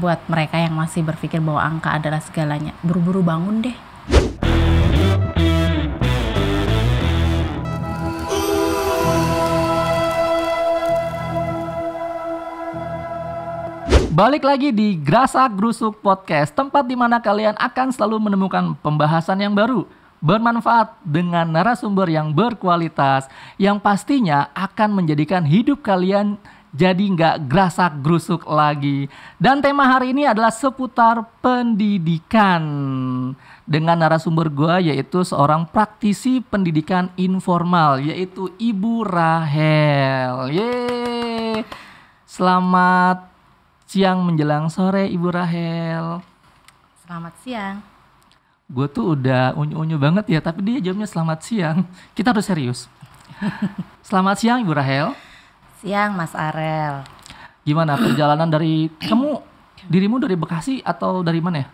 buat mereka yang masih berpikir bahwa angka adalah segalanya. Buru-buru bangun deh. Balik lagi di Grasak Grusuk Podcast, tempat di mana kalian akan selalu menemukan pembahasan yang baru, bermanfaat dengan narasumber yang berkualitas, yang pastinya akan menjadikan hidup kalian jadi nggak grasak grusuk lagi. Dan tema hari ini adalah seputar pendidikan. Dengan narasumber gue yaitu seorang praktisi pendidikan informal, yaitu Ibu Rahel. Yeay! Selamat siang menjelang sore Ibu Rahel. Selamat siang. Gue tuh udah unyu-unyu banget ya, tapi dia jawabnya selamat siang. Kita harus serius. Selamat siang Ibu Rahel. Siang Mas Arel. Gimana perjalanan dari dirimu dari Bekasi atau dari mana ya?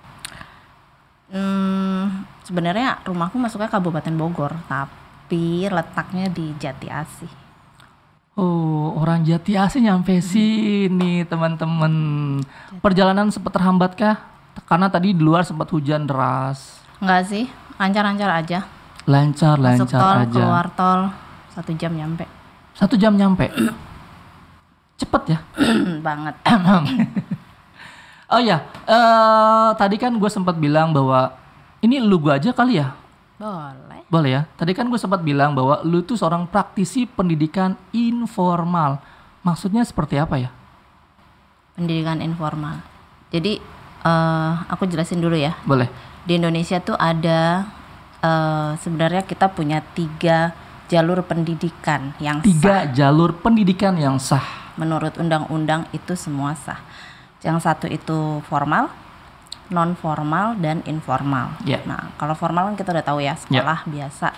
Sebenarnya rumahku masuknya Kabupaten Bogor, tapi letaknya di Jati Asih. Oh, orang Jati Asih nyampe sini teman-teman. Perjalanan sempat terhambat kah? Karena tadi di luar sempat hujan deras. Enggak sih, lancar-lancar aja. Lancar Masuk tol, aja. keluar tol, 1 jam nyampe. 1 jam nyampe. Cepet ya? Banget. Oh ya, tadi kan gue sempat bilang bahwa ini lu gue aja kali ya? Boleh. Boleh ya. Tadi kan gue sempat bilang bahwa lu tuh seorang praktisi pendidikan informal. Maksudnya seperti apa ya? Pendidikan informal. Jadi aku jelasin dulu ya. Boleh. Di Indonesia tuh ada sebenarnya kita punya 3 jalur pendidikan yang 3 jalur pendidikan yang sah. Menurut undang-undang itu semua sah. Yang satu itu formal, non formal dan informal. Yeah. Nah, kalau formal kan kita udah tahu ya, sekolah biasa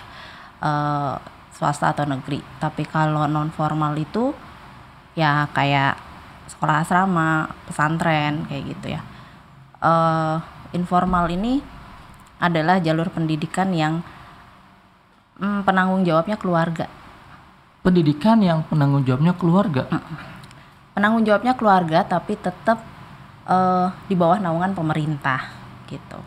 swasta atau negeri. Tapi kalau non formal itu ya kayak sekolah asrama, pesantren kayak gitu ya. Informal ini adalah jalur pendidikan yang penanggung jawabnya keluarga. Pendidikan yang penanggung jawabnya keluarga. Penanggung jawabnya keluarga tapi tetap di bawah naungan pemerintah gitu.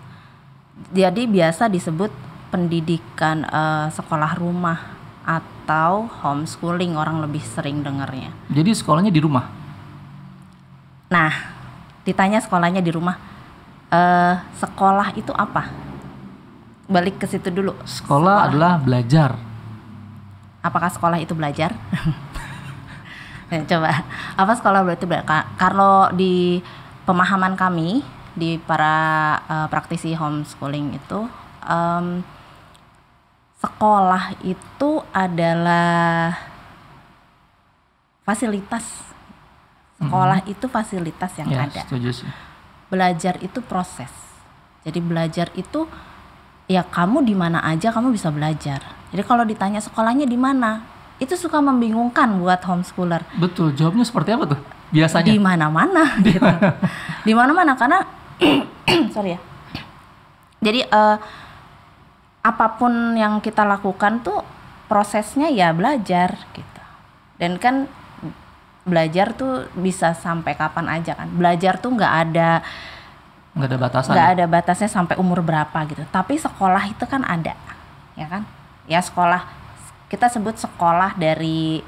Jadi biasa disebut pendidikan sekolah rumah atau homeschooling, orang lebih sering dengarnya. Jadi sekolahnya di rumah? Nah, ditanya sekolahnya di rumah, sekolah itu apa? Balik ke situ dulu. Sekolah adalah belajar. Apakah sekolah itu belajar? Coba, apa sekolah berarti belajar? Kalau di pemahaman kami, di para praktisi homeschooling itu, sekolah itu adalah fasilitas. Sekolah itu fasilitas yang ya, ada. Setuju sih. Belajar itu proses. Jadi belajar itu ya kamu di mana aja kamu bisa belajar. Jadi kalau ditanya sekolahnya di mana, itu suka membingungkan buat homeschooler. Betul, jawabnya seperti apa tuh? Biasanya di mana-mana gitu. Di mana-mana karena sorry ya. Jadi apapun yang kita lakukan tuh prosesnya ya belajar gitu. Dan kan belajar tuh bisa sampai kapan aja kan. Belajar tuh nggak ada batasan. Nggak ada batasnya sampai umur berapa gitu. Tapi sekolah itu kan ada, ya kan? Ya sekolah, kita sebut sekolah dari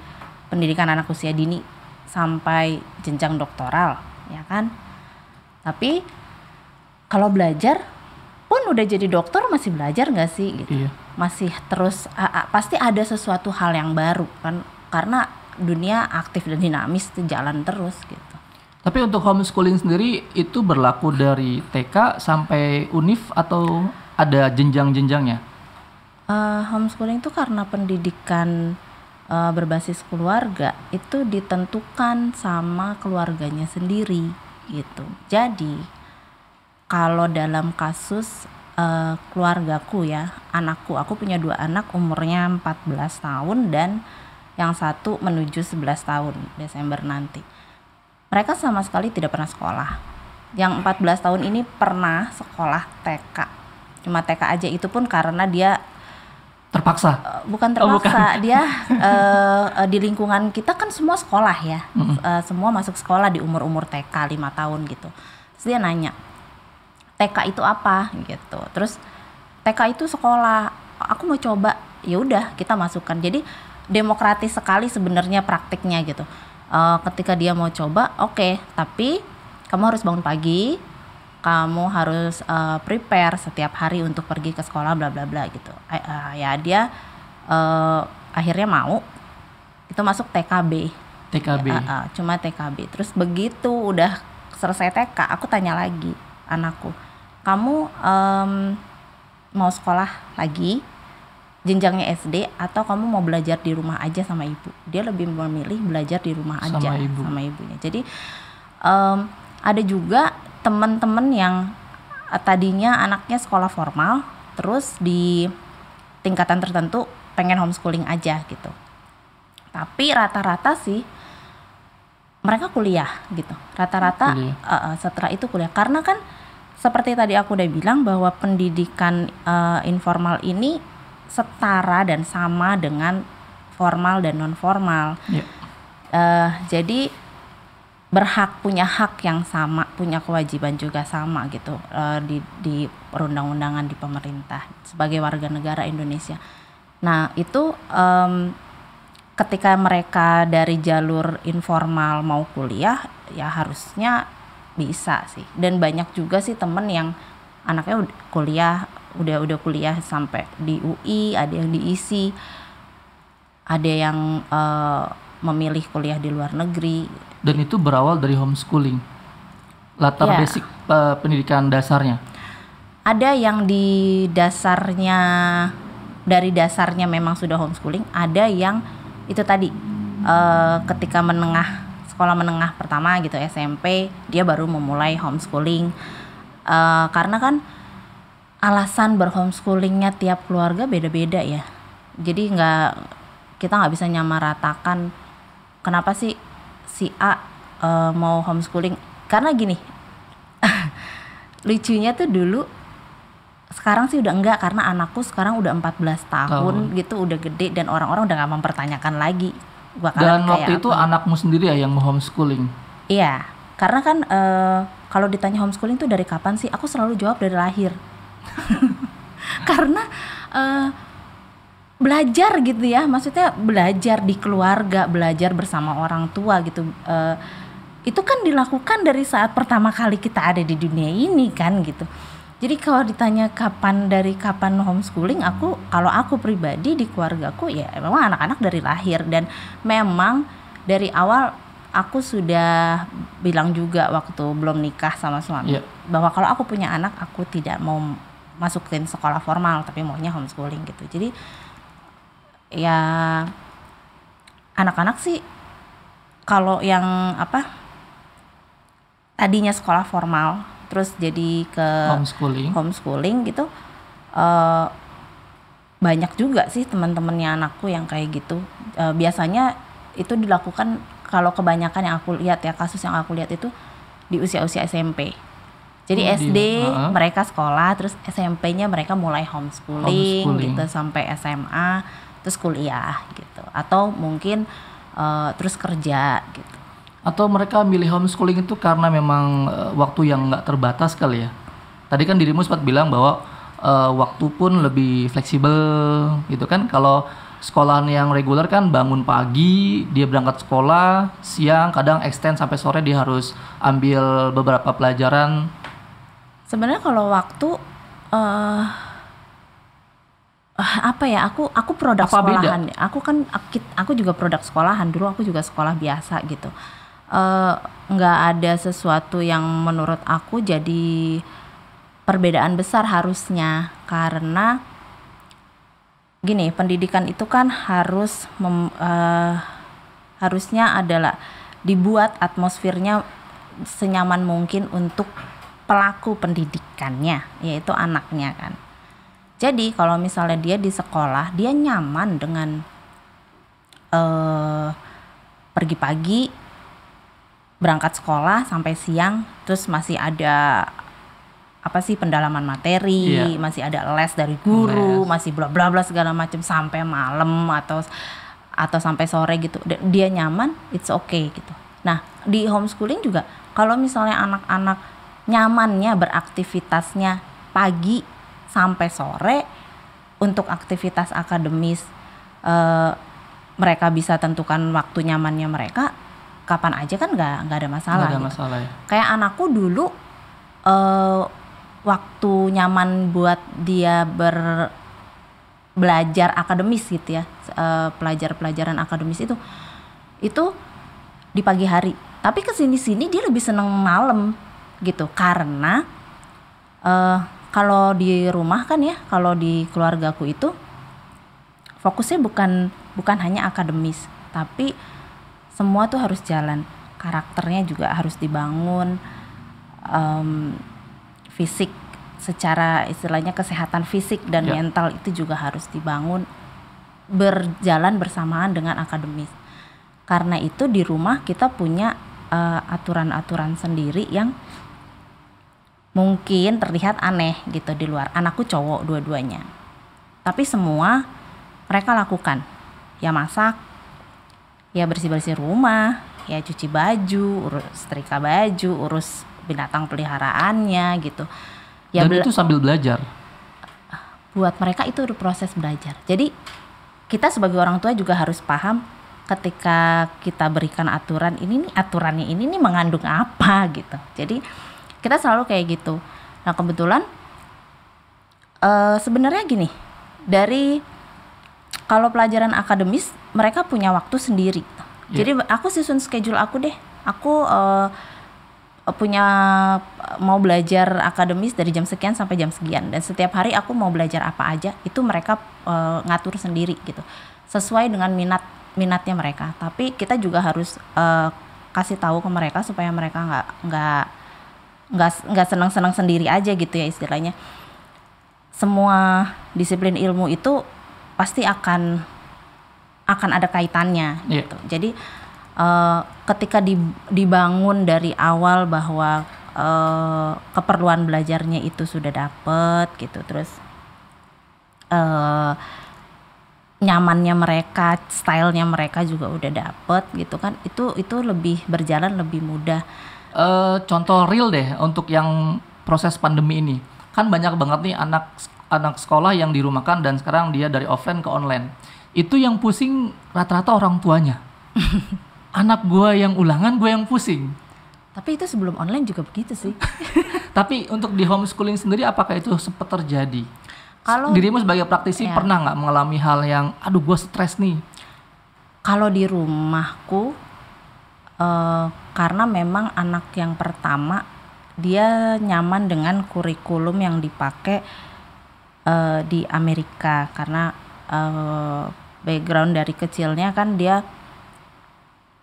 pendidikan anak usia dini sampai jenjang doktoral, ya kan? Tapi kalau belajar pun udah jadi dokter masih belajar nggak sih? Gitu. Iya. Masih terus pasti ada sesuatu hal yang baru kan? Karena dunia aktif dan dinamis itu jalan terus gitu. Tapi untuk homeschooling sendiri itu berlaku dari TK sampai univ atau ada jenjang-jenjangnya? Homeschooling itu karena pendidikan berbasis keluarga itu ditentukan sama keluarganya sendiri gitu. Jadi kalau dalam kasus keluargaku ya, anakku, aku punya 2 anak umurnya 14 tahun dan yang satu menuju 11 tahun Desember nanti. Mereka sama sekali tidak pernah sekolah. Yang 14 tahun ini pernah sekolah TK. Cuma TK aja, itu pun karena dia terpaksa. Bukan terpaksa, dia di lingkungan kita kan semua sekolah ya. Semua masuk sekolah di umur-umur TK 5 tahun gitu. Terus dia nanya, TK itu apa gitu. Terus TK itu sekolah, aku mau coba. Ya udah, kita masukkan. Jadi demokratis sekali sebenarnya praktiknya gitu. Ketika dia mau coba, oke, tapi kamu harus bangun pagi, kamu harus prepare setiap hari untuk pergi ke sekolah bla bla bla gitu. Ya dia akhirnya mau, itu masuk TKB. Cuma TKB. Terus begitu udah selesai TK, aku tanya lagi anakku, kamu mau sekolah lagi jenjangnya SD atau kamu mau belajar di rumah aja sama ibu? Dia lebih memilih belajar di rumah aja sama ibunya. Jadi ada juga teman-teman yang tadinya anaknya sekolah formal, terus di tingkatan tertentu pengen homeschooling aja gitu. Tapi rata-rata sih mereka kuliah gitu. Rata-rata setelah itu kuliah. Karena kan seperti tadi aku udah bilang bahwa pendidikan informal ini setara dan sama dengan formal dan non formal. Jadi punya hak yang sama, punya kewajiban juga sama gitu di perundang-undangan di pemerintah sebagai warga negara Indonesia. Nah itu ketika mereka dari jalur informal mau kuliah, ya harusnya bisa sih. Dan banyak juga sih temen yang anaknya udah kuliah sampai di UI, ada yang di ISI, ada yang memilih kuliah di luar negeri. Dan itu berawal dari homeschooling, latar basic pendidikan dasarnya. Ada yang di dasarnya, dari dasarnya memang sudah homeschooling, ada yang itu tadi ketika sekolah menengah pertama gitu, SMP, dia baru memulai homeschooling. Karena kan alasan berhomeschoolingnya tiap keluarga beda-beda ya. Jadi kita nggak bisa nyamaratakan kenapa sih si A mau homeschooling. Karena gini, lucunya tuh dulu, sekarang sih udah enggak, karena anakku sekarang udah 14 tahun gitu, udah gede dan orang-orang udah gak mempertanyakan lagi. Dan waktu itu anakmu sendiri ya yang mau homeschooling? Iya, karena kan kalau ditanya homeschooling tuh dari kapan sih, aku selalu jawab dari lahir. Karena belajar gitu ya, maksudnya belajar di keluarga, belajar bersama orang tua gitu, itu kan dilakukan dari saat pertama kali kita ada di dunia ini kan gitu. Jadi kalau ditanya dari kapan homeschooling, kalau aku pribadi di keluargaku ya memang anak-anak dari lahir. Dan memang dari awal aku sudah bilang juga waktu belum nikah sama suami, bahwa kalau aku punya anak, aku tidak mau masukin sekolah formal, tapi maunya homeschooling gitu. Jadi ya anak-anak sih kalau yang tadinya sekolah formal terus jadi ke homeschooling gitu, banyak juga sih teman-temannya anakku yang kayak gitu. Biasanya itu dilakukan, kalau kebanyakan yang aku lihat ya, kasus yang aku lihat itu di usia-usia SMP. Jadi SD mereka sekolah, terus SMP-nya mereka mulai homeschooling gitu sampai SMA, terus kuliah gitu, atau mungkin terus kerja gitu. Atau mereka milih homeschooling itu karena memang waktu yang nggak terbatas kali ya. Tadi kan dirimu sempat bilang bahwa waktu pun lebih fleksibel gitu kan. Kalau sekolahan yang reguler kan bangun pagi, dia berangkat sekolah, siang kadang extend sampai sore, dia harus ambil beberapa pelajaran. Sebenarnya kalau waktu aku produk sekolahan. Aku juga produk sekolahan. Dulu aku juga sekolah biasa gitu. Nggak ada sesuatu yang menurut aku jadi perbedaan besar harusnya, karena gini, pendidikan itu kan harusnya adalah dibuat atmosfernya senyaman mungkin untuk pelaku pendidikannya, yaitu anaknya kan. Jadi kalau misalnya dia di sekolah, dia nyaman dengan pergi pagi, berangkat sekolah sampai siang, terus masih ada pendalaman materi, masih ada les dari guru, masih bla bla bla segala macam sampai malam atau sampai sore gitu. Dia nyaman, it's okay gitu. Nah, di homeschooling juga kalau misalnya anak-anak nyamannya beraktivitasnya pagi sampai sore. Untuk aktivitas akademis mereka bisa tentukan waktu nyamannya mereka kapan aja kan nggak ada masalah. Nggak ada gitu. masalah ya. Kayak anakku dulu waktu nyaman buat dia belajar akademis gitu ya, pelajaran akademis itu di pagi hari. Tapi kesini dia lebih seneng malam gitu, karena kalau di rumah kan ya, kalau di keluargaku itu fokusnya bukan hanya akademis, tapi semua tuh harus jalan. Karakternya juga harus dibangun, fisik, secara istilahnya kesehatan fisik dan mental itu juga harus dibangun, berjalan bersamaan dengan akademis. Karena itu di rumah kita punya aturan-aturan sendiri yang mungkin terlihat aneh gitu di luar. Anakku cowok dua-duanya, tapi semua mereka lakukan. Ya masak, ya bersih-bersih rumah, ya cuci baju, urus setrika baju, urus binatang peliharaannya gitu. Ya dan itu sambil belajar. Buat mereka itu proses belajar. Jadi kita sebagai orang tua juga harus paham ketika kita berikan aturan ini nih, aturannya ini nih mengandung apa gitu. Jadi kita selalu kayak gitu. Nah kebetulan sebenarnya gini, dari kalau pelajaran akademis mereka punya waktu sendiri. Jadi aku susun schedule aku deh. Aku punya mau belajar akademis dari jam sekian sampai jam sekian, dan setiap hari aku mau belajar apa aja itu mereka ngatur sendiri gitu, sesuai dengan minatnya mereka. Tapi kita juga harus kasih tahu ke mereka supaya mereka nggak senang-senang sendiri aja gitu ya istilahnya. Semua disiplin ilmu itu pasti akan ada kaitannya gitu. Jadi ketika dibangun dari awal bahwa keperluan belajarnya itu sudah dapet gitu, terus nyamannya mereka, stylenya mereka juga udah dapet gitu kan, itu lebih berjalan lebih mudah. Contoh real deh untuk yang proses pandemi ini, kan banyak banget nih anak sekolah yang dirumahkan dan sekarang dia dari offline ke online. Itu yang pusing rata-rata orang tuanya. Anak gue yang ulangan, gue yang pusing. Tapi itu sebelum online juga begitu sih. Tapi untuk di homeschooling sendiri apakah itu sempat terjadi? Kalau dirimu sebagai praktisi pernah nggak mengalami hal yang aduh gue stres nih? Kalau di rumahku karena memang anak yang pertama dia nyaman dengan kurikulum yang dipakai di Amerika, karena background dari kecilnya kan dia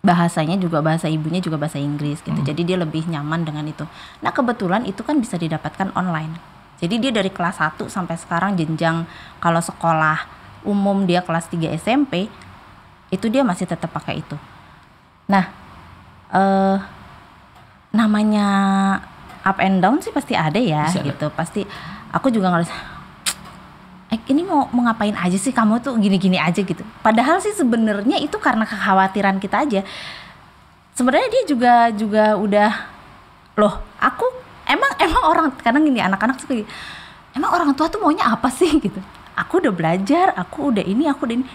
bahasanya juga bahasa ibunya juga bahasa Inggris gitu. Jadi dia lebih nyaman dengan itu. Nah kebetulan itu kan bisa didapatkan online. Jadi dia dari kelas 1 sampai sekarang jenjang, kalau sekolah umum dia kelas 3 SMP itu dia masih tetap pakai itu. Nah namanya up and down sih pasti ada ya bisa gitu. Pasti aku juga ngerasa ini mau ngapain aja sih kamu tuh gini-gini aja gitu. Padahal sih sebenarnya itu karena kekhawatiran kita aja. Sebenarnya dia juga udah loh, aku emang orang kadang gini, anak-anak suka gini, emang orang tua tuh maunya apa sih gitu. Aku udah belajar, aku udah ini,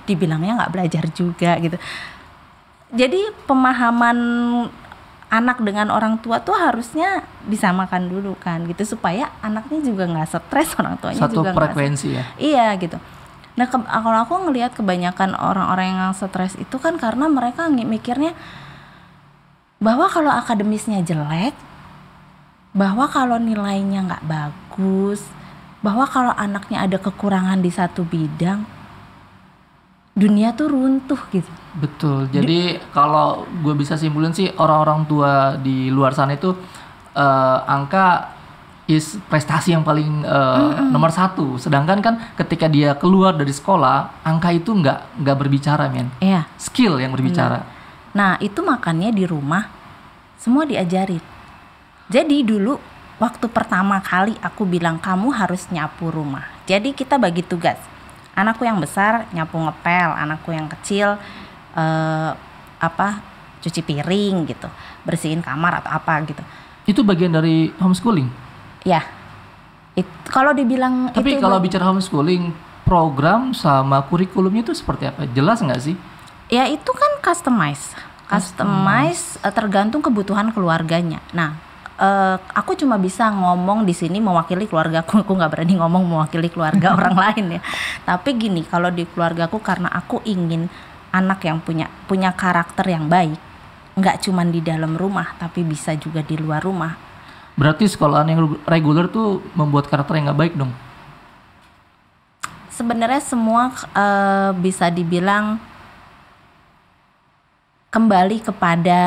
dibilangnya nggak belajar juga gitu. Jadi pemahaman anak dengan orang tua tuh harusnya disamakan dulu kan gitu, supaya anaknya juga nggak stres, orang tuanya satu juga frekuensi ya. Iya gitu. Nah kalau aku ngelihat kebanyakan orang-orang yang stres itu kan karena mereka mikirnya bahwa kalau akademisnya jelek, bahwa kalau nilainya nggak bagus, bahwa kalau anaknya ada kekurangan di satu bidang, dunia tuh runtuh gitu. Betul. Jadi kalau gue bisa simpulin sih, orang-orang tua di luar sana itu angka is prestasi yang paling nomor 1. Sedangkan kan ketika dia keluar dari sekolah, angka itu nggak berbicara, men. Iya. Skill yang berbicara. Nah itu makanya di rumah semua diajarin. Jadi dulu waktu pertama kali aku bilang kamu harus nyapu rumah. Jadi kita bagi tugas. Anakku yang besar nyapu ngepel, anakku yang kecil cuci piring gitu, bersihin kamar atau apa gitu. Itu bagian dari homeschooling. Ya, kalau dibilang Tapi itu kalau bicara homeschooling, program sama kurikulumnya itu seperti apa? Jelas nggak sih? ya itu kan customize tergantung kebutuhan keluarganya. Nah, aku cuma bisa ngomong di sini mewakili keluargaku. Aku nggak berani ngomong mewakili keluarga orang lain ya. Tapi gini, kalau di keluargaku, karena aku ingin anak yang punya karakter yang baik, nggak cuma di dalam rumah tapi bisa juga di luar rumah. Berarti sekolahan yang reguler tuh membuat karakter yang nggak baik dong? Sebenarnya semua bisa dibilang kembali kepada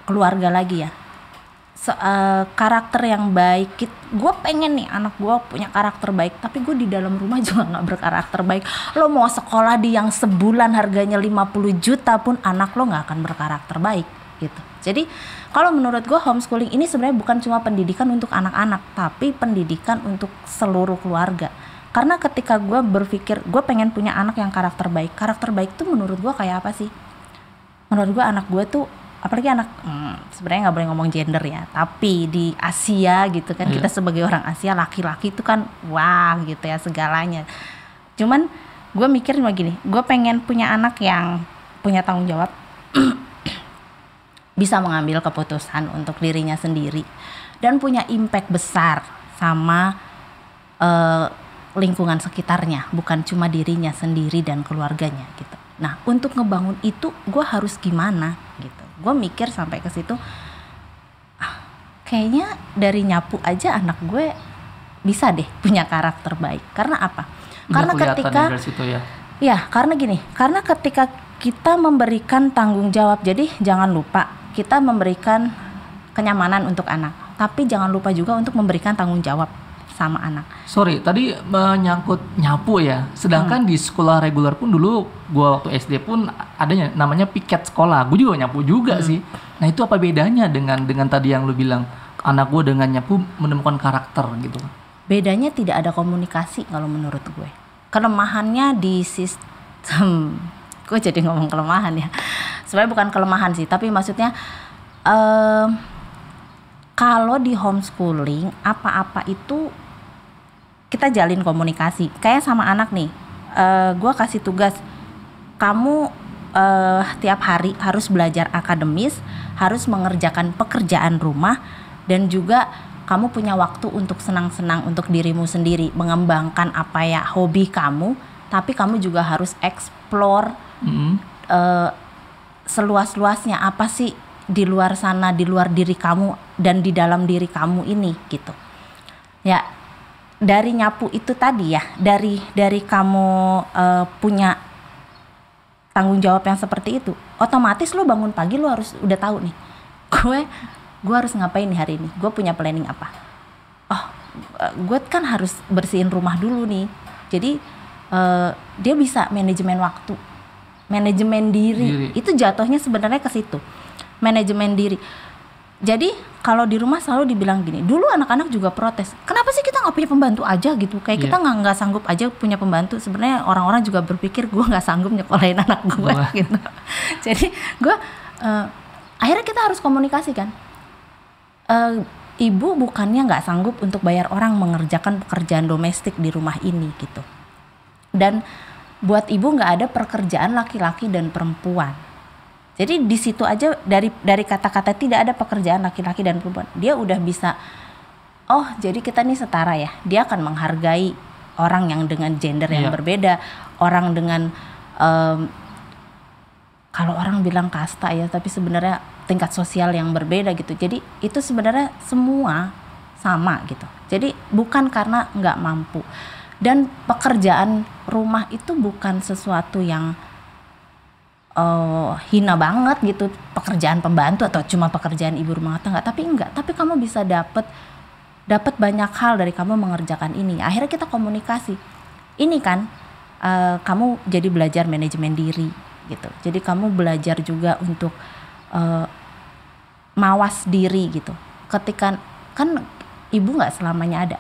keluarga lagi ya. Karakter yang baik, gue pengen nih anak gue punya karakter baik, tapi gue di dalam rumah juga nggak berkarakter baik. Lo mau sekolah di yang sebulan harganya 50 juta pun anak lo nggak akan berkarakter baik gitu. Jadi kalau menurut gue homeschooling ini sebenarnya bukan cuma pendidikan untuk anak-anak, tapi pendidikan untuk seluruh keluarga. Karena ketika gue berpikir gue pengen punya anak yang karakter baik tuh menurut gue kayak apa sih? Menurut gue anak gue tuh, apalagi anak sebenarnya nggak boleh ngomong gender ya, tapi di Asia gitu kan, kita sebagai orang Asia, laki-laki itu kan wah gitu ya segalanya. Cuman gue mikir begini, gue pengen punya anak yang punya tanggung jawab, bisa mengambil keputusan untuk dirinya sendiri dan punya impact besar sama lingkungan sekitarnya, bukan cuma dirinya sendiri dan keluarganya gitu. Nah, untuk ngebangun itu gue harus gimana gitu. Gue mikir sampai ke situ, kayaknya dari nyapu aja anak gue bisa deh punya karakter baik. Karena apa? Karena ketika karena gini, karena ketika kita memberikan tanggung jawab, jadi jangan lupa kita memberikan kenyamanan untuk anak, tapi jangan lupa juga untuk memberikan tanggung jawab sama anak. Sorry, tadi menyangkut nyapu ya. Sedangkan di sekolah reguler pun dulu gue waktu SD pun adanya namanya piket sekolah. Gue juga nyapu juga sih. Nah, itu apa bedanya dengan tadi yang lu bilang anak gue dengan nyapu menemukan karakter gitu? Bedanya tidak ada komunikasi kalau menurut gue. Kelemahannya di sistem. Gue jadi ngomong kelemahan ya. Sebenarnya bukan kelemahan sih, tapi maksudnya kalau di homeschooling apa-apa itu kita jalin komunikasi. Kayak sama anak nih, gue kasih tugas, kamu tiap hari harus belajar akademis, harus mengerjakan pekerjaan rumah, dan juga kamu punya waktu untuk senang-senang untuk dirimu sendiri, mengembangkan apa ya hobi kamu, tapi kamu juga harus explore seluas-luasnya apa sih di luar sana, di luar diri kamu dan di dalam diri kamu ini gitu. Ya, dari nyapu itu tadi ya, dari kamu punya tanggung jawab yang seperti itu, otomatis lo bangun pagi lo harus udah tahu nih, gue harus ngapain nih hari ini, gue punya planning apa. Gue kan harus bersihin rumah dulu nih. Jadi dia bisa manajemen waktu, manajemen diri. Itu jatuhnya sebenarnya ke situ, manajemen diri. Jadi kalau di rumah selalu dibilang gini, dulu anak-anak juga protes, kenapa sih kita nggak punya pembantu aja gitu, kayak kita nggak sanggup aja punya pembantu. Sebenarnya orang-orang juga berpikir gue nggak sanggup nyekolahin anak gue gitu. Jadi gue akhirnya kita harus komunikasi kan. Ibu bukannya nggak sanggup untuk bayar orang mengerjakan pekerjaan domestik di rumah ini gitu. Dan buat ibu nggak ada pekerjaan laki-laki dan perempuan. Jadi di situ aja dari kata-kata tidak ada pekerjaan laki-laki dan perempuan, dia udah bisa, oh jadi kita nih setara ya. Dia akan menghargai orang yang dengan gender yang berbeda, orang dengan kalau orang bilang kasta ya, tapi sebenarnya tingkat sosial yang berbeda gitu. Jadi itu sebenarnya semua sama gitu. Jadi bukan karena nggak mampu. Dan pekerjaan rumah itu bukan sesuatu yang hina banget gitu, pekerjaan pembantu atau cuma pekerjaan ibu rumah tangga, tapi enggak. Tapi kamu bisa dapat banyak hal dari kamu mengerjakan ini. Akhirnya kita komunikasi. Ini kan kamu jadi belajar manajemen diri gitu. Jadi kamu belajar juga untuk mawas diri gitu. Ketika kan ibu nggak selamanya ada.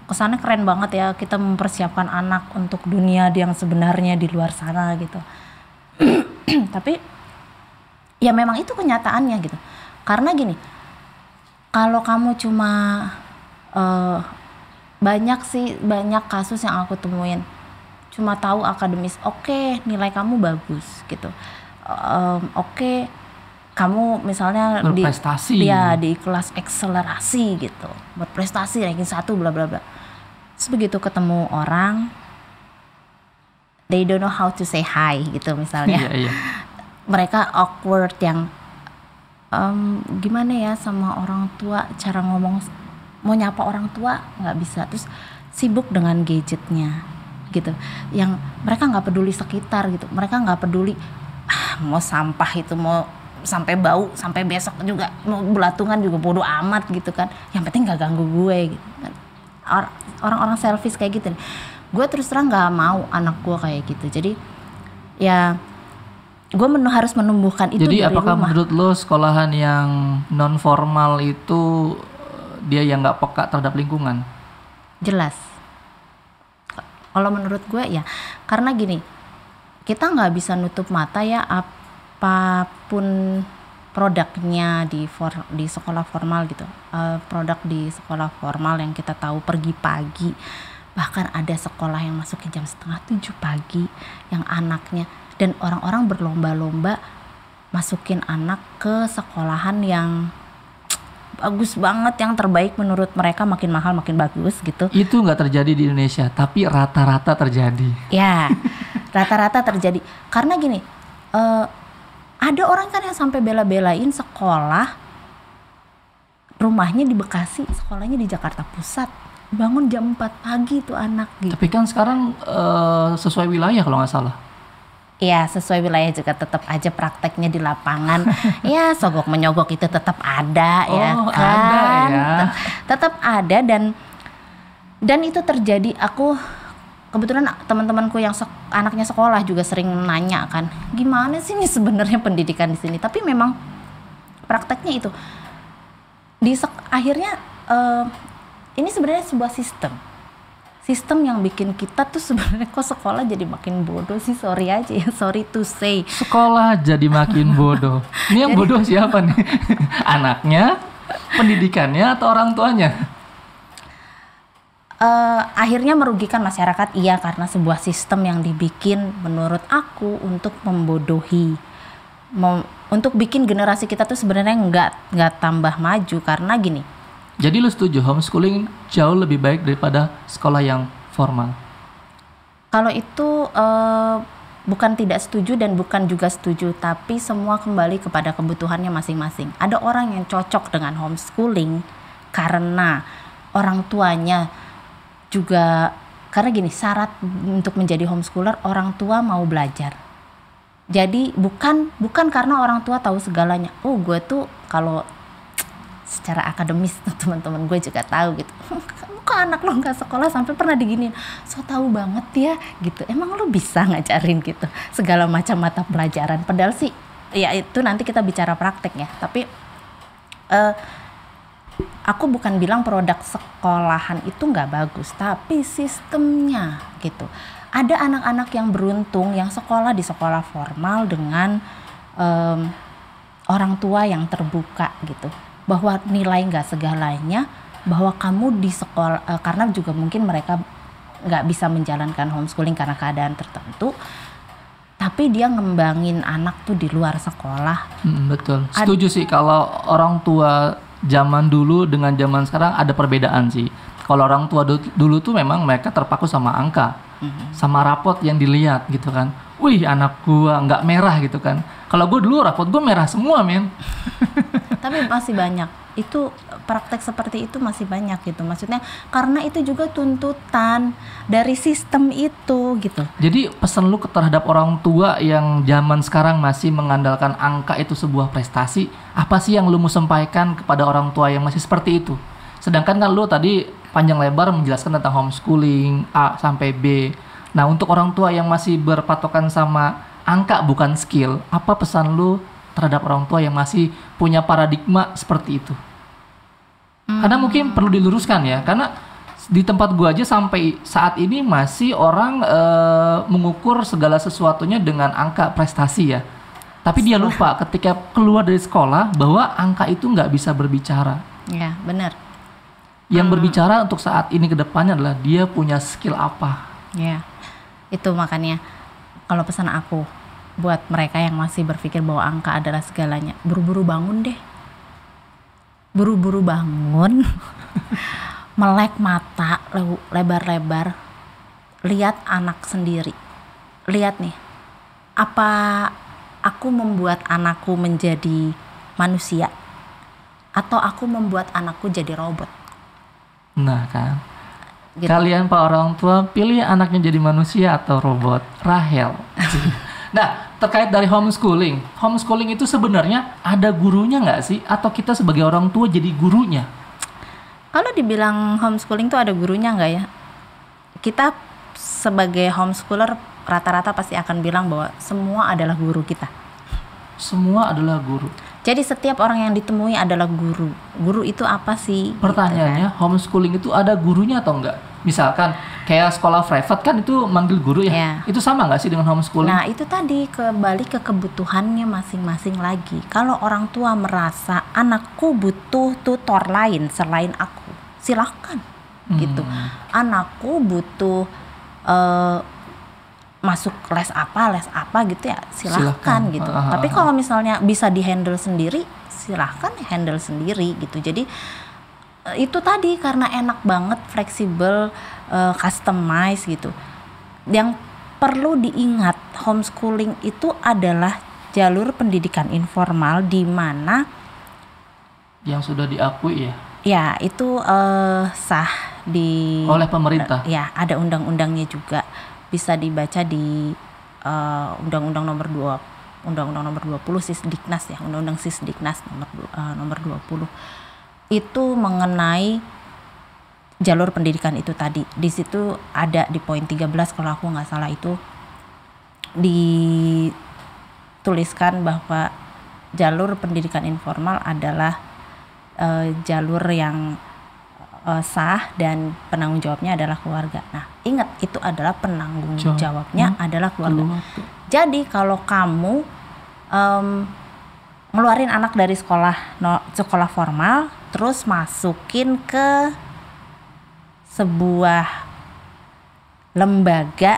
Kesannya keren banget ya kita mempersiapkan anak untuk dunia yang sebenarnya di luar sana gitu. Tapi ya memang itu kenyataannya gitu. Karena gini, Kalau kamu cuma eh, banyak kasus yang aku temuin cuma tahu akademis, oke, nilai kamu bagus gitu, oke, kamu misalnya berprestasi, di kelas akselerasi gitu, berprestasi ranking 1 bla bla bla. Terus begitu ketemu orang, they don't know how to say hi gitu misalnya. Iya. Mereka awkward yang gimana ya sama orang tua, cara ngomong, mau nyapa orang tua nggak bisa, terus sibuk dengan gadgetnya gitu, yang mereka nggak peduli sekitar gitu, mereka nggak peduli mau sampah itu mau sampai bau sampai besok juga, mau belatungan juga bodo amat gitu kan, yang penting nggak ganggu gue gitu kan. Orang-orang selfish kayak gitu. Gue terus terang nggak mau anak gue kayak gitu, jadi ya gue harus menumbuhkan itu. Jadi dari apakah rumah. menurut lo sekolahan yang non formal itu dia yang nggak peka terhadap lingkungan? Jelas. Kalau menurut gue ya, karena gini, kita nggak bisa nutup mata ya, apapun produknya di sekolah formal gitu, produk di sekolah formal yang kita tahu pergi pagi, bahkan ada sekolah yang masuk ke jam 6:30 pagi, yang anaknya, dan orang-orang berlomba-lomba masukin anak ke sekolahan yang bagus banget, yang terbaik menurut mereka, makin mahal makin bagus gitu. Itu nggak terjadi di Indonesia, tapi rata-rata terjadi. Ya, rata-rata terjadi. Karena gini, ada orang kan yang sampai bela-belain sekolah, rumahnya di Bekasi, sekolahnya di Jakarta Pusat, bangun jam 4 pagi tuh anak gitu. Tapi kan sekarang sesuai wilayah kalau nggak salah. Ya, sesuai wilayah juga tetap aja prakteknya di lapangan. Ya, sogok menyogok itu tetap ada, ya kan. Ada ya. Tetap ada, dan itu terjadi. Aku kebetulan teman-temanku yang anaknya sekolah juga sering nanya kan, gimana sih nih sebenarnya pendidikan di sini? Tapi memang prakteknya itu akhirnya ini sebenarnya sebuah sistem yang bikin kita tuh sebenarnya kok sekolah jadi makin bodoh sih, sorry aja ya, sorry to say. Sekolah jadi makin bodoh. Ini yang bodoh siapa nih? Anaknya, pendidikannya, atau orang tuanya? Akhirnya merugikan masyarakat, iya, karena sebuah sistem yang dibikin menurut aku untuk membodohi, untuk bikin generasi kita tuh sebenarnya nggak tambah maju. Karena gini, jadi lu setuju homeschooling jauh lebih baik daripada sekolah yang formal? Kalau itu bukan tidak setuju dan bukan juga setuju, tapi semua kembali kepada kebutuhannya masing-masing. Ada orang yang cocok dengan homeschooling karena orang tuanya juga, karena gini, syarat untuk menjadi homeschooler orang tua mau belajar. Jadi bukan karena orang tua tahu segalanya. Oh, gue tuh kalau secara akademis teman-teman gue juga tahu gitu, kok anak lo nggak sekolah sampai pernah diginiin, so tahu banget ya gitu. Emang lo bisa ngajarin gitu segala macam mata pelajaran? Padahal sih ya itu nanti kita bicara praktek ya. Tapi aku bukan bilang produk sekolahan itu nggak bagus, tapi sistemnya gitu. Ada anak-anak yang beruntung yang sekolah di sekolah formal dengan orang tua yang terbuka gitu, bahwa nilai nggak segalanya, bahwa kamu di sekolah karena juga mungkin mereka nggak bisa menjalankan homeschooling karena keadaan tertentu, tapi dia ngembangin anak tuh di luar sekolah. Betul, setuju sih. Kalau orang tua zaman dulu dengan zaman sekarang ada perbedaan sih. Kalau orang tua dulu tuh memang mereka terpaku sama angka, sama rapot yang dilihat gitu kan. Wih, anak gua nggak merah gitu kan. Kalau gue dulu rapot gue merah semua, men. Tapi masih banyak. Itu praktek seperti itu masih banyak gitu. Maksudnya karena itu juga tuntutan dari sistem itu gitu. Jadi pesan lu terhadap orang tua yang zaman sekarang masih mengandalkan angka itu sebuah prestasi, apa sih yang lu mau sampaikan kepada orang tua yang masih seperti itu? Sedangkan kan lu tadi panjang lebar menjelaskan tentang homeschooling A sampai B. Nah, untuk orang tua yang masih berpatokan sama angka bukan skill, apa pesan lu terhadap orang tua yang masih punya paradigma seperti itu? Karena mungkin perlu diluruskan ya, karena di tempat gua aja sampai saat ini masih orang mengukur segala sesuatunya dengan angka prestasi ya. Tapi dia lupa ketika keluar dari sekolah bahwa angka itu nggak bisa berbicara. Ya, benar. Yang berbicara untuk saat ini ke depannya adalah dia punya skill apa. Ya, itu makanya kalau pesan aku buat mereka yang masih berpikir bahwa angka adalah segalanya, buru-buru bangun deh. Buru-buru bangun, melek mata lebar-lebar, lihat anak sendiri. Lihat nih, apa aku membuat anakku menjadi manusia atau aku membuat anakku jadi robot? Nah kan, Gitu. kalian Pak orang tua pilih anaknya jadi manusia atau robot? Rahel. Nah, terkait dari homeschooling itu sebenarnya ada gurunya nggak sih? Atau kita sebagai orang tua jadi gurunya? Kalau dibilang homeschooling tuh ada gurunya nggak ya? Kita sebagai homeschooler rata-rata pasti akan bilang bahwa semua adalah guru kita. Semua adalah guru. Jadi setiap orang yang ditemui adalah guru. Guru itu apa sih? Pertanyaannya, homeschooling itu ada gurunya atau enggak? Misalkan kayak sekolah private kan itu manggil guru ya. Ya. Itu sama nggak sih dengan homeschooling? Nah itu tadi kembali ke kebutuhannya masing-masing lagi. Kalau orang tua merasa anakku butuh tutor lain selain aku, silahkan gitu. Anakku butuh masuk les apa gitu ya, silahkan gitu. Tapi kalau misalnya bisa dihandle sendiri, silahkan handle sendiri gitu. Jadi itu tadi karena enak banget, fleksibel, customize gitu. Yang perlu diingat, homeschooling itu adalah jalur pendidikan informal di mana yang sudah diakui ya. Ya itu sah di oleh pemerintah. Ya ada undang-undangnya juga, bisa dibaca di Undang-Undang nomor 20 Sisdiknas ya, Undang-Undang Sisdiknas nomor 20 itu mengenai jalur pendidikan itu tadi. Di situ ada di poin 13 kalau aku nggak salah itu dituliskan bahwa jalur pendidikan informal adalah jalur yang sah dan penanggung jawabnya adalah keluarga. Nah, ingat itu adalah penanggung jawabnya adalah keluarga. Jadi kalau kamu ngeluarin anak dari sekolah formal terus masukin ke sebuah lembaga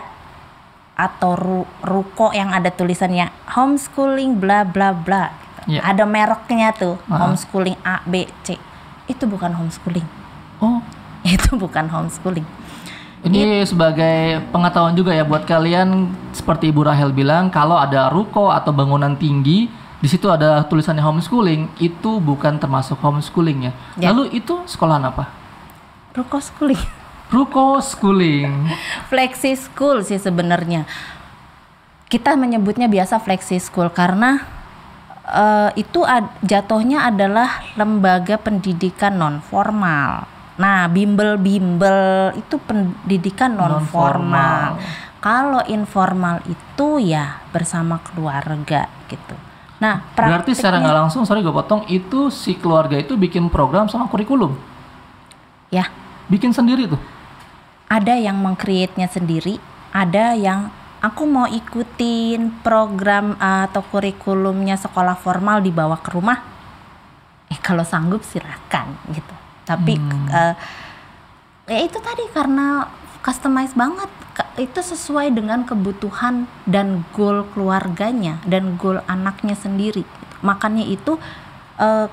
atau ruko yang ada tulisannya homeschooling bla bla bla gitu. Ada mereknya tuh, homeschooling A, B, C. Itu bukan homeschooling. Oh, itu bukan homeschooling. Ini sebagai pengetahuan juga ya buat kalian, seperti Ibu Rahel bilang, kalau ada ruko atau bangunan tinggi, di situ ada tulisannya homeschooling, itu bukan termasuk homeschooling ya. Lalu itu sekolahan apa? Ruko schooling. Ruko schooling. Flexi school sih sebenarnya. Kita menyebutnya biasa flexi school karena itu jatuhnya adalah lembaga pendidikan non formal. Nah, bimbel itu pendidikan non formal. Kalau informal itu ya bersama keluarga gitu. Nah, berarti secara nggak langsung, sorry gue potong, itu si keluarga itu bikin program sama kurikulum? Ya. Bikin sendiri tuh? Ada yang meng-create-nya sendiri, ada yang aku mau ikutin program atau kurikulumnya sekolah formal dibawa ke rumah. Kalau sanggup silakan gitu. Tapi ya itu tadi karena customize banget, itu sesuai dengan kebutuhan dan goal keluarganya dan goal anaknya sendiri. Makanya itu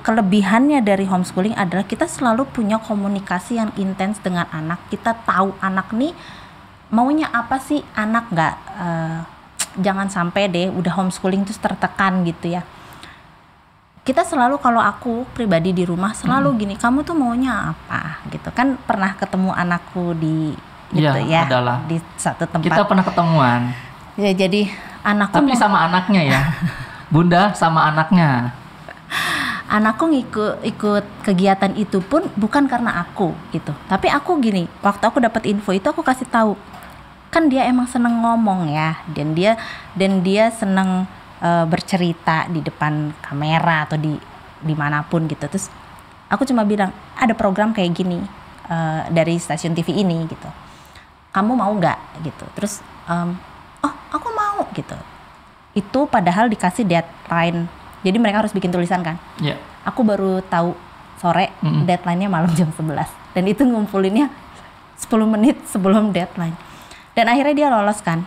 kelebihannya dari homeschooling adalah kita selalu punya komunikasi yang intens dengan anak. Kita tahu anak nih maunya apa sih, anak nggak jangan sampai deh udah homeschooling terus tertekan gitu ya. Kita selalu, kalau aku pribadi di rumah selalu gini, kamu tuh maunya apa gitu kan. Pernah ketemu anakku di adalah di satu tempat. Kita pernah ketemuan. Ya, jadi anakku tapi sama anaknya ya. Bunda sama anaknya. Anakku ikut kegiatan itu pun bukan karena aku gitu. Tapi aku gini, waktu aku dapat info itu aku kasih tahu. Kan dia emang seneng ngomong ya, dan dia seneng bercerita di depan kamera atau di manapun gitu. Terus aku cuma bilang ada program kayak gini dari stasiun TV ini gitu. Kamu mau nggak gitu? Terus oh aku mau gitu. Itu padahal dikasih deadline. Jadi mereka harus bikin tulisan kan. Yeah. Aku baru tahu sore, deadline-nya malam jam 11. Dan itu ngumpulinnya 10 menit sebelum deadline. Dan akhirnya dia lolos kan.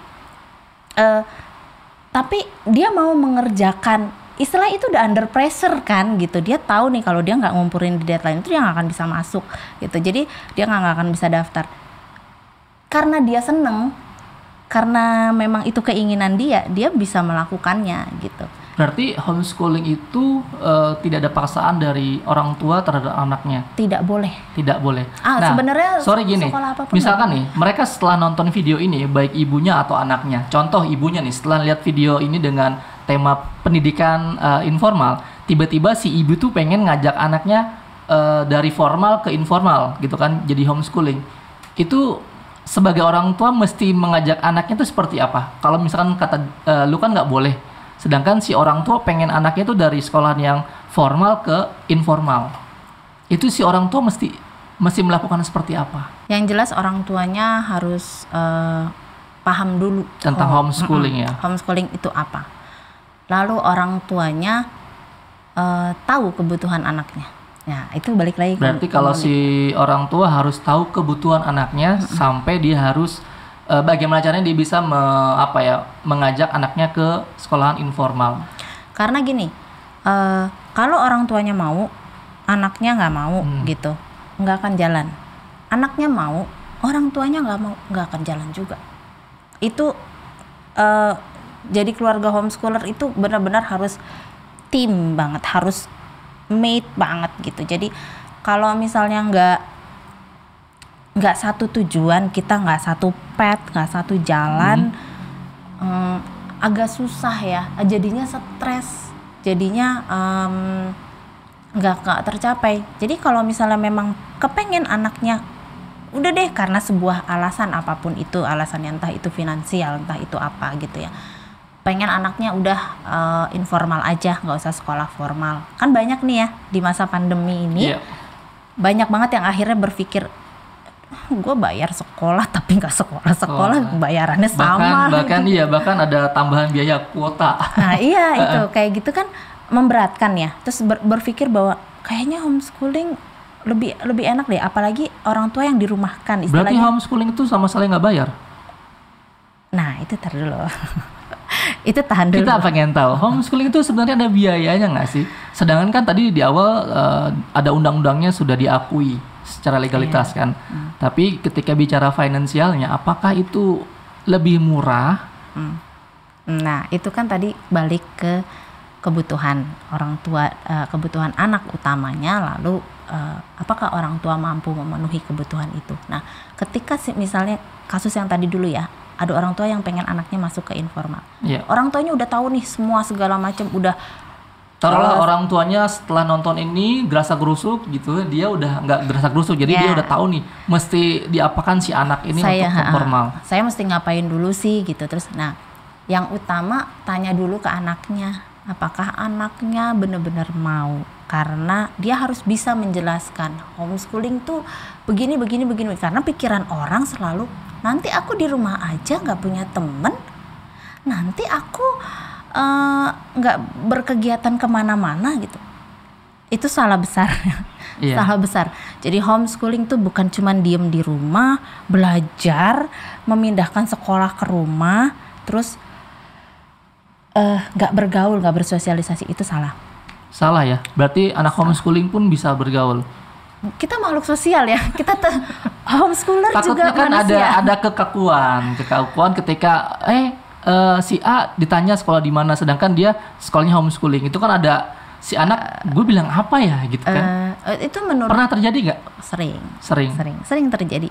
Tapi dia mau mengerjakan, istilah itu udah under pressure kan gitu. Dia tahu nih kalau dia nggak ngumpulin di deadline itu dia nggak akan bisa masuk gitu. Jadi dia nggak akan bisa daftar. Karena dia seneng, karena memang itu keinginan dia bisa melakukannya gitu. Berarti homeschooling itu tidak ada paksaan dari orang tua terhadap anaknya? Tidak boleh. Tidak boleh. Nah, sebenarnya gini, misalkan nih, mereka setelah nonton video ini, baik ibunya atau anaknya, contoh ibunya nih, setelah lihat video ini dengan tema pendidikan informal, tiba-tiba si ibu tuh pengen ngajak anaknya dari formal ke informal gitu kan, jadi homeschooling. Itu sebagai orang tua mesti mengajak anaknya itu seperti apa? Kalau misalkan kata lu kan nggak boleh, sedangkan si orang tua pengen anaknya itu dari sekolahan yang formal ke informal, itu si orang tua mesti melakukan seperti apa? Yang jelas orang tuanya harus paham dulu tentang homeschooling ya. Homeschooling itu apa? Lalu orang tuanya tahu kebutuhan anaknya. Nah, itu balik lagi. Berarti kalau si orang tua harus tahu kebutuhan anaknya sampai dia harus bagaimana caranya dia bisa mengajak anaknya ke sekolahan informal. Karena gini, kalau orang tuanya mau, anaknya nggak mau gitu, nggak akan jalan. Anaknya mau, orang tuanya nggak mau, nggak akan jalan juga. Itu jadi keluarga homeschooler itu benar-benar harus tim banget, harus mate banget gitu. Jadi kalau misalnya nggak satu tujuan, kita nggak satu path, nggak satu jalan, agak susah ya. Jadinya stres, jadinya nggak tercapai. Jadi kalau misalnya memang kepengen anaknya, udah deh, karena sebuah alasan apapun itu, alasannya entah itu finansial, entah itu apa gitu ya, pengen anaknya udah informal aja, nggak usah sekolah formal. Kan banyak nih ya di masa pandemi ini, banyak banget yang akhirnya berpikir, gue bayar sekolah tapi nggak sekolah, bayarannya sama. Bahkan ada tambahan biaya kuota. Nah iya itu kayak gitu kan memberatkan ya. Terus berpikir bahwa kayaknya homeschooling lebih enak deh, apalagi orang tua yang dirumahkan. Berarti homeschooling itu sama sekali nggak bayar? Nah itu tar dulu. Itu tahan dulu. Kita pengen tahu homeschooling itu sebenarnya ada biayanya nggak sih? Sedangkan kan tadi di awal ada undang-undangnya sudah diakui secara legalitas kan. Tapi ketika bicara finansialnya, apakah itu lebih murah? Nah itu kan tadi balik ke kebutuhan orang tua, kebutuhan anak utamanya, lalu apakah orang tua mampu memenuhi kebutuhan itu. Nah ketika misalnya kasus yang tadi dulu ya, ada orang tua yang pengen anaknya masuk ke informal. Orang tuanya udah tahu nih semua segala macam, udah taruhlah orang tuanya setelah nonton ini gerasa gerusuk gitu, dia udah nggak gerasa gerusuk, jadi dia udah tahu nih mesti diapakan si anak ini untuk formal. Saya mesti ngapain dulu sih gitu. Terus nah yang utama tanya dulu ke anaknya, apakah anaknya benar-benar mau, karena dia harus bisa menjelaskan homeschooling tuh begini. Karena pikiran orang selalu, nanti aku di rumah aja nggak punya temen, nanti aku nggak berkegiatan kemana-mana gitu. Itu salah besar. Salah besar. Jadi homeschooling tuh bukan cuma diem di rumah, belajar, memindahkan sekolah ke rumah, terus nggak bergaul, nggak bersosialisasi. Itu salah. Salah ya? Berarti anak homeschooling pun bisa bergaul? Kita makhluk sosial ya, kita homeschooler takutnya juga kan manusia. ada kekakuan ketika si A ditanya sekolah di mana, sedangkan dia sekolahnya homeschooling. Itu kan ada si anak, gue bilang apa ya gitu kan? Itu menurut pernah terjadi nggak? Sering terjadi.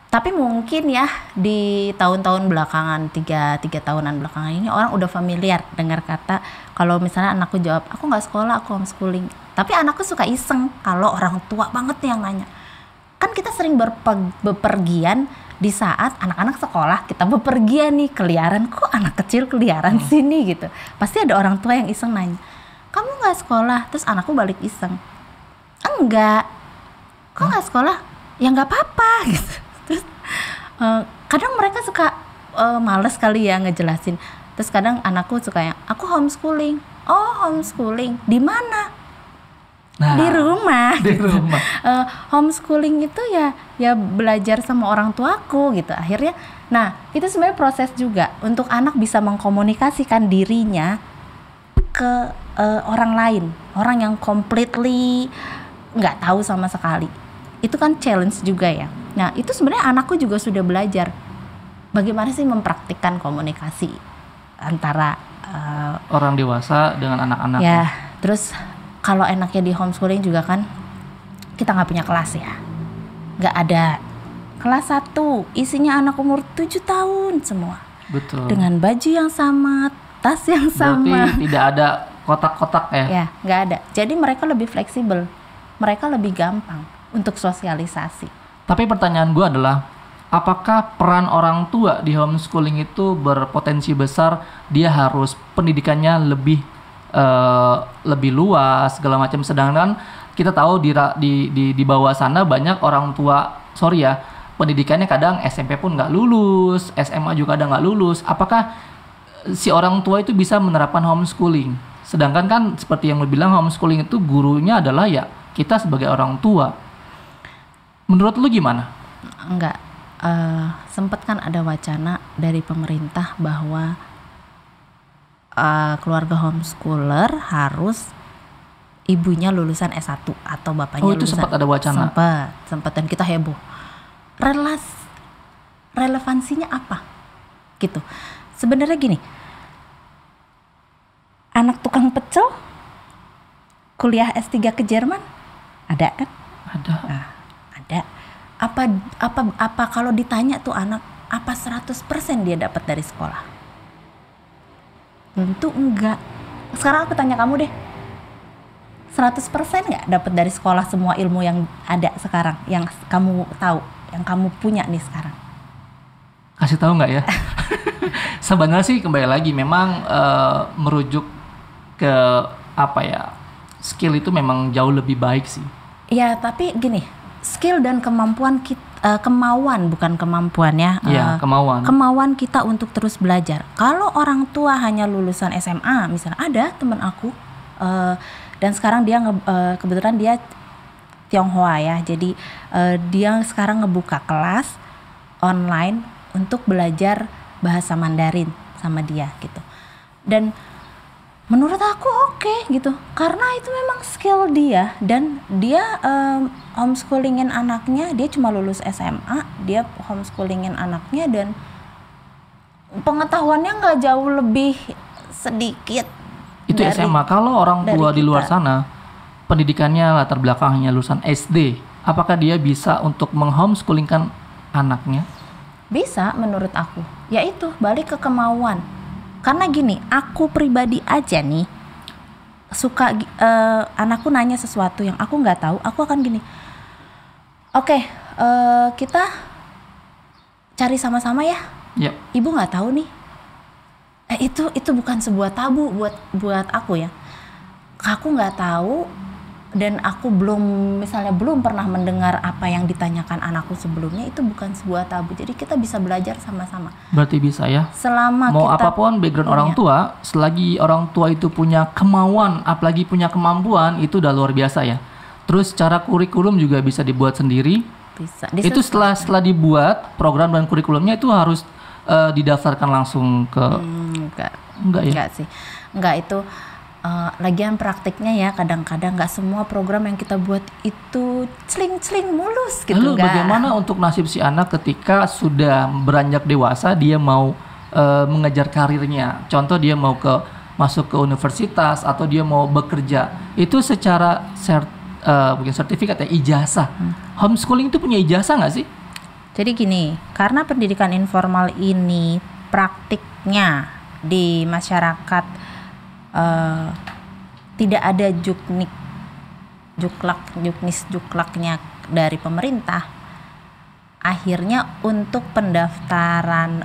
Tapi mungkin ya di tahun-tahun belakangan, tiga tahunan belakangan ini orang udah familiar dengar kata, kalau misalnya anakku jawab aku nggak sekolah, aku homeschooling. Tapi anakku suka iseng kalau orang tua banget yang nanya. Kan kita sering bepergian di saat anak-anak sekolah, kita bepergian nih, keliaran, kok anak kecil keliaran sini gitu. Pasti ada orang tua yang iseng nanya, kamu nggak sekolah? Terus anakku balik iseng, enggak. Kok nggak sekolah? Ya nggak apa-apa gitu. Terus kadang mereka suka males kali ya ngejelasin. Terus kadang anakku suka yang, aku homeschooling. Oh homeschooling, di mana? Nah, di rumah. di rumah. Homeschooling itu ya belajar sama orang tuaku gitu akhirnya. Nah itu sebenarnya proses juga untuk anak bisa mengkomunikasikan dirinya ke orang lain, orang yang completely nggak tahu sama sekali. Itu kan challenge juga ya. Nah itu sebenarnya anakku juga sudah belajar bagaimana sih mempraktikkan komunikasi antara orang dewasa dengan anak-anak. ya. Terus kalau enaknya di homeschooling juga kan kita nggak punya kelas ya, nggak ada kelas 1 isinya anak umur 7 tahun semua. Betul. Dengan baju yang sama, tas yang sama. Berarti tidak ada kotak-kotak ya? Ya, nggak ada. Jadi mereka lebih fleksibel, mereka lebih gampang untuk sosialisasi. Tapi pertanyaan gue adalah, apakah peran orang tua di homeschooling itu berpotensi besar dia harus pendidikannya lebih luas segala macam, sedangkan kita tahu di bawah sana banyak orang tua pendidikannya kadang SMP pun nggak lulus, SMA juga kadang nggak lulus. Apakah si orang tua itu bisa menerapkan homeschooling? Sedangkan kan seperti yang lo bilang, homeschooling itu gurunya adalah ya kita sebagai orang tua. Menurut lu gimana? Enggak, sempat kan ada wacana dari pemerintah bahwa keluarga homeschooler harus ibunya lulusan S1 atau bapaknya itu lulusan. sempat ada wacana. Sempat dan kita heboh. Relevansinya apa? Gitu. Sebenarnya gini, anak tukang pecel kuliah S3 ke Jerman ada kan? Ada. Nah, ada. Apa kalau ditanya tuh anak apa 100% dia dapat dari sekolah? Tentu enggak. Sekarang aku tanya kamu deh, 100% enggak dapat dari sekolah semua ilmu yang ada sekarang, yang kamu tahu, yang kamu punya nih sekarang? Kasih tahu nggak ya? Sebenarnya sih kembali lagi memang merujuk ke skill itu memang jauh lebih baik sih. Ya tapi gini, skill dan kemampuan kita, kemauan bukan kemampuan ya. Iya, kemauan. Kemauan kita untuk terus belajar. Kalau orang tua hanya lulusan SMA, misalnya ada teman aku dan sekarang dia kebetulan dia Tionghoa ya, jadi dia sekarang ngebuka kelas online untuk belajar bahasa Mandarin sama dia gitu. Dan menurut aku oke gitu, karena itu memang skill dia dan dia homeschoolingin anaknya. Dia cuma lulus SMA, dia homeschoolingin anaknya dan pengetahuannya nggak jauh lebih sedikit. Itu SMA. Kalau orang tua di luar sana pendidikannya latar belakangnya lulusan SD, apakah dia bisa untuk menghomeschoolingkan anaknya? Bisa menurut aku. Yaitu balik ke kemauan. Karena gini, aku pribadi aja nih suka anakku nanya sesuatu yang aku nggak tahu, aku akan gini. Oke, kita cari sama-sama ya. Yep. Ibu nggak tahu nih. Itu bukan sebuah tabu buat aku ya. Aku nggak tahu dan aku belum pernah mendengar apa yang ditanyakan anakku sebelumnya. Itu bukan sebuah tabu. Jadi kita bisa belajar sama-sama. Berarti bisa ya. Selama mau kita apapun background orang tua, selagi orang tua itu punya kemauan, apalagi punya kemampuan, itu udah luar biasa ya. Terus cara kurikulum juga bisa dibuat sendiri. Bisa. Itu setelah dibuat program dan kurikulumnya itu harus didaftarkan langsung ke enggak ya? Enggak sih. Enggak, itu lagian praktiknya ya kadang-kadang nggak semua program yang kita buat itu celing-celing mulus gitu. Lalu bagaimana untuk nasib si anak ketika sudah beranjak dewasa, dia mau mengejar karirnya? Contoh dia mau masuk ke universitas atau dia mau bekerja. Itu secara bukan sertifikat ya, ijazah. Homeschooling itu punya ijazah nggak sih? Jadi gini, karena pendidikan informal ini praktiknya di masyarakat tidak ada juklaknya dari pemerintah. Akhirnya untuk pendaftaran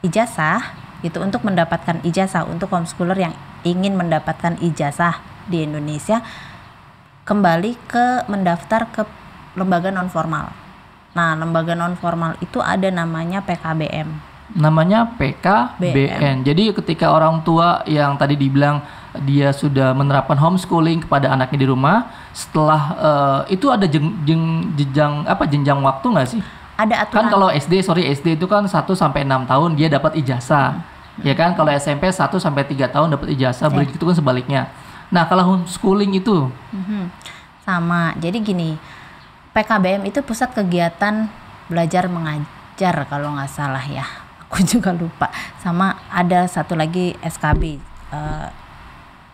ijazah gitu, untuk mendapatkan ijazah untuk homeschooler yang ingin mendapatkan ijazah di Indonesia, kembali ke mendaftar ke lembaga non formal. Nah, lembaga non formal itu ada namanya PKBM. Namanya PKBN. Jadi ketika orang tua yang tadi dibilang dia sudah menerapkan homeschooling kepada anaknya di rumah, setelah itu ada jenjang waktu nggak sih? Ada aturan. Kan kalau SD itu kan 1 sampai 6 tahun dia dapat ijazah. Ya kan, kalau SMP 1 sampai 3 tahun dapat ijazah, begitu kan sebaliknya. Nah, kalau homeschooling itu sama. Jadi gini, PKBM itu pusat kegiatan belajar mengajar kalau nggak salah ya. Aku juga lupa. Sama ada satu lagi SKB.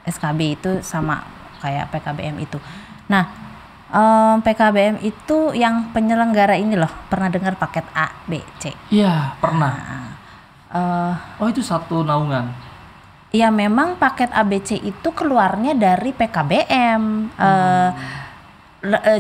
SKB itu sama kayak PKBM itu. Nah, PKBM itu yang penyelenggara ini loh, pernah dengar paket A, B, C? Iya, pernah. Oh, itu satu naungan. Iya, memang paket A, B, C itu keluarnya dari PKBM.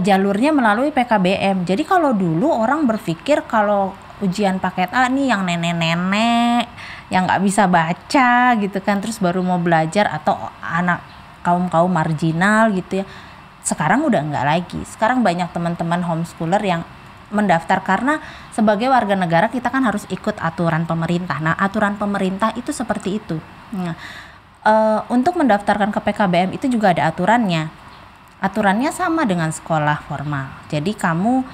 Jalurnya melalui PKBM. Jadi kalau dulu orang berpikir kalau ujian paket A nih yang nenek-nenek yang nggak bisa baca gitu kan, terus baru mau belajar, atau anak kaum marginal gitu ya. Sekarang udah enggak lagi. Sekarang banyak teman-teman homeschooler yang mendaftar karena sebagai warga negara kita kan harus ikut aturan pemerintah. Nah, aturan pemerintah itu seperti itu. Nah, untuk mendaftarkan ke PKBM itu juga ada aturannya. Aturannya sama dengan sekolah formal. Jadi kamu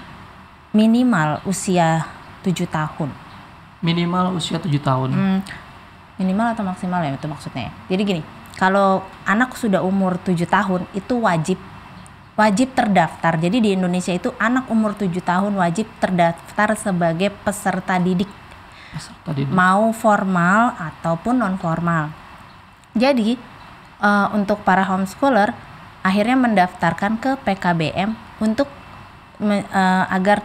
minimal usia 7 tahun. Minimal usia 7 tahun. Minimal atau maksimal ya itu maksudnya. Jadi gini, kalau anak sudah umur 7 tahun itu wajib terdaftar. Jadi di Indonesia itu anak umur 7 tahun wajib terdaftar sebagai peserta didik. Mau formal ataupun non formal. Jadi untuk para homeschooler akhirnya mendaftarkan ke PKBM untuk agar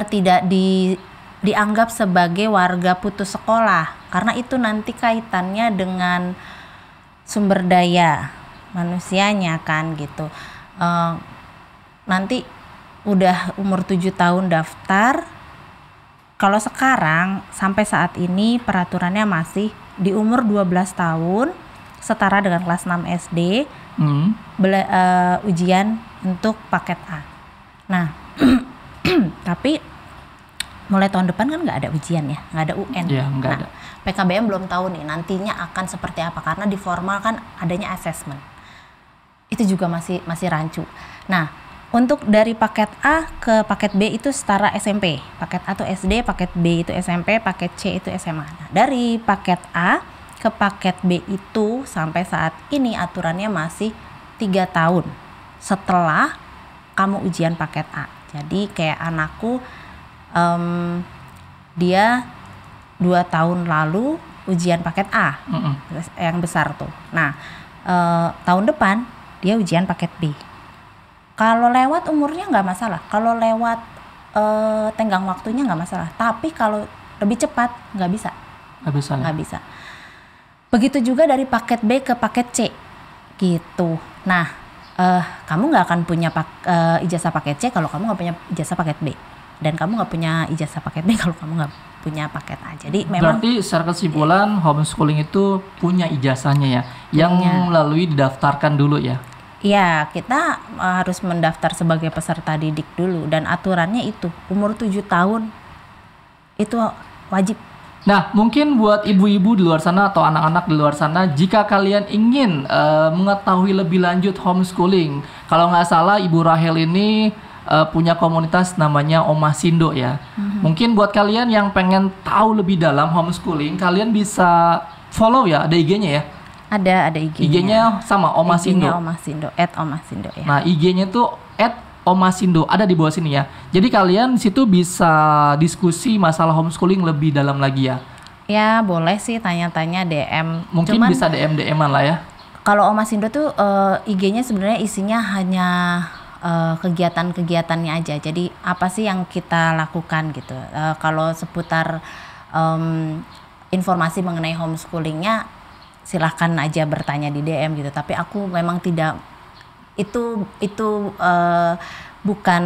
tidak dianggap sebagai warga putus sekolah, karena itu nanti kaitannya dengan sumber daya manusianya kan gitu. Nanti udah umur 7 tahun daftar. Kalau sekarang sampai saat ini peraturannya masih di umur 12 tahun setara dengan kelas 6 SD ujian untuk paket A. Nah tapi mulai tahun depan kan nggak ada ujian ya, nggak ada UN. Ya, nggak ada. PKBM belum tahu nih nantinya akan seperti apa, karena di formal kan adanya assessment. Itu juga masih rancu. Nah, untuk dari paket A ke paket B itu setara SMP. Paket A itu SD, paket B itu SMP, paket C itu SMA. Nah, dari paket A ke paket B itu sampai saat ini aturannya masih 3 tahun setelah kamu ujian paket A. Jadi kayak anakku dia 2 tahun lalu ujian paket A yang besar tuh. Nah, tahun depan dia ujian paket B. Kalau lewat umurnya nggak masalah, kalau lewat tenggang waktunya nggak masalah. Tapi kalau lebih cepat nggak bisa. Nggak bisa. Begitu juga dari paket B ke paket C, gitu. Nah, kamu nggak akan punya ijazah paket C kalau kamu nggak punya ijazah paket B, dan kamu nggak punya ijazah paket B kalau kamu nggak punya paket A. Jadi memang. Berarti secara kesimpulan homeschooling itu punya ijazahnya ya, yang melalui didaftarkan dulu ya. Iya, kita harus mendaftar sebagai peserta didik dulu, dan aturannya itu umur 7 tahun itu wajib. Nah, mungkin buat ibu-ibu di luar sana atau anak-anak di luar sana, jika kalian ingin mengetahui lebih lanjut homeschooling, kalau nggak salah Ibu Rahel ini punya komunitas namanya Oma Sindo ya. Mungkin buat kalian yang pengen tahu lebih dalam homeschooling, kalian bisa follow ya, ada IG-nya ya. Ada IG-nya. IG-nya sama Oma Sindo. Oma Sindo, @Oma Sindo ya. Nah, IG-nya tuh @Oma Sindo, ada di bawah sini ya. Jadi kalian di situ bisa diskusi masalah homeschooling lebih dalam lagi ya. Ya, boleh sih tanya-tanya DM. Mungkin cuman, bisa DM-an lah ya. Kalau Oma Sindo tuh IG-nya sebenarnya isinya hanya kegiatan-kegiatannya aja. Jadi apa sih yang kita lakukan gitu. Kalau seputar informasi mengenai homeschoolingnya, silahkan aja bertanya di DM gitu. Tapi aku memang tidak, itu bukan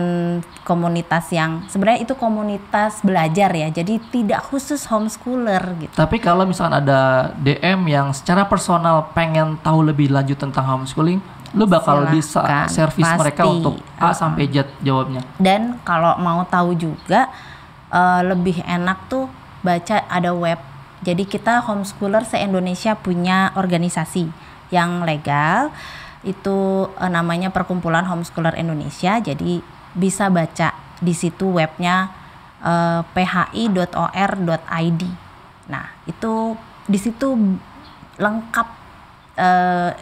komunitas yang, sebenarnya itu komunitas belajar ya, jadi tidak khusus homeschooler gitu. Tapi kalau misalkan ada DM yang secara personal pengen tahu lebih lanjut tentang homeschooling, lu bakal bisa servis mereka untuk A sampai Z jawabnya. Dan kalau mau tahu juga lebih enak tuh baca, ada web. Jadi kita homeschooler se-Indonesia punya organisasi yang legal, itu namanya Perkumpulan Homeschooler Indonesia. Jadi bisa baca di situ webnya phi.or.id. Nah, itu di situ lengkap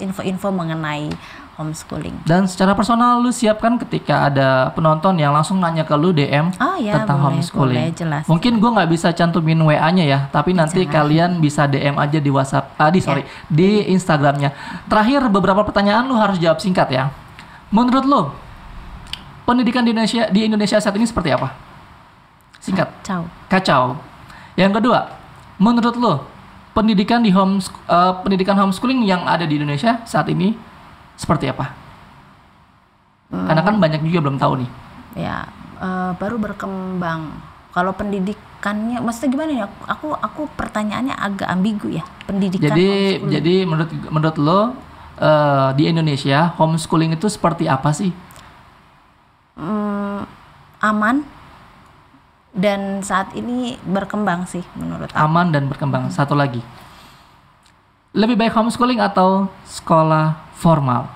info-info mengenai homeschooling. Dan secara personal lu siapkan ketika ada penonton yang langsung nanya ke lu DM tentang homeschooling. Boleh, jelas. Mungkin gue nggak bisa cantumin WA-nya ya, tapi nanti kalian bisa DM aja di WhatsApp, di Instagramnya. Terakhir beberapa pertanyaan lu harus jawab singkat ya. Menurut lu pendidikan di Indonesia saat ini seperti apa? Singkat. Kacau. Yang kedua, menurut lu pendidikan homeschooling yang ada di Indonesia saat ini seperti apa? Karena kan banyak juga belum tahu nih. Ya, baru berkembang. Kalau pendidikannya, maksudnya gimana ya? Aku pertanyaannya agak ambigu ya. Pendidikan homeschooling. Jadi menurut lo di Indonesia homeschooling itu seperti apa sih? Aman dan saat ini berkembang sih menurut aku. Aman dan berkembang. Satu lagi, lebih baik homeschooling atau sekolah formal?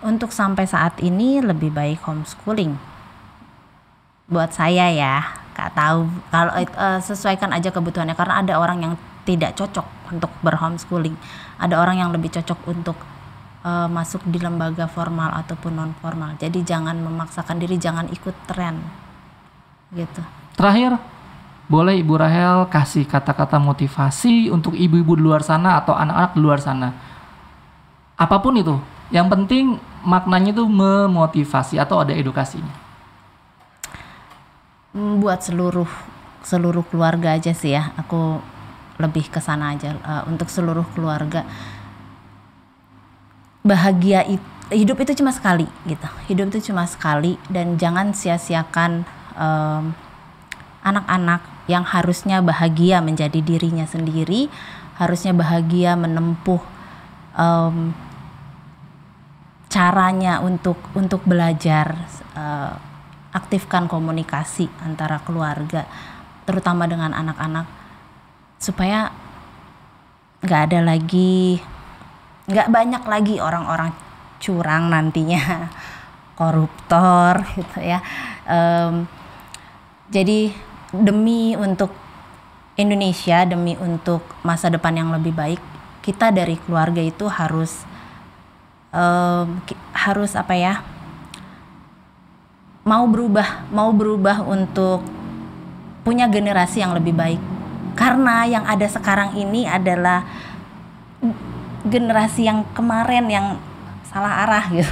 Untuk sampai saat ini lebih baik homeschooling. Buat saya ya, gak tahu kalau sesuaikan aja kebutuhannya, karena ada orang yang tidak cocok untuk berhomeschooling, ada orang yang lebih cocok untuk masuk di lembaga formal ataupun non formal. Jadi jangan memaksakan diri, jangan ikut tren gitu. Terakhir, boleh Ibu Rahel kasih kata-kata motivasi untuk ibu-ibu di luar sana atau anak-anak di luar sana. Apapun itu, yang penting maknanya itu memotivasi atau ada edukasinya. Buat seluruh keluarga aja sih ya. Aku lebih ke sana aja, untuk seluruh keluarga. Bahagia hidup itu cuma sekali gitu. Hidup itu cuma sekali, dan jangan sia-siakan anak-anak yang harusnya bahagia menjadi dirinya sendiri, harusnya bahagia menempuh caranya untuk belajar. Aktifkan komunikasi antara keluarga, terutama dengan anak-anak, supaya nggak banyak lagi orang-orang curang nantinya, koruptor gitu ya. Jadi demi untuk Indonesia, demi untuk masa depan yang lebih baik, kita dari keluarga itu harus apa ya, mau berubah untuk punya generasi yang lebih baik. Karena yang ada sekarang ini adalah generasi yang kemarin yang salah arah gitu.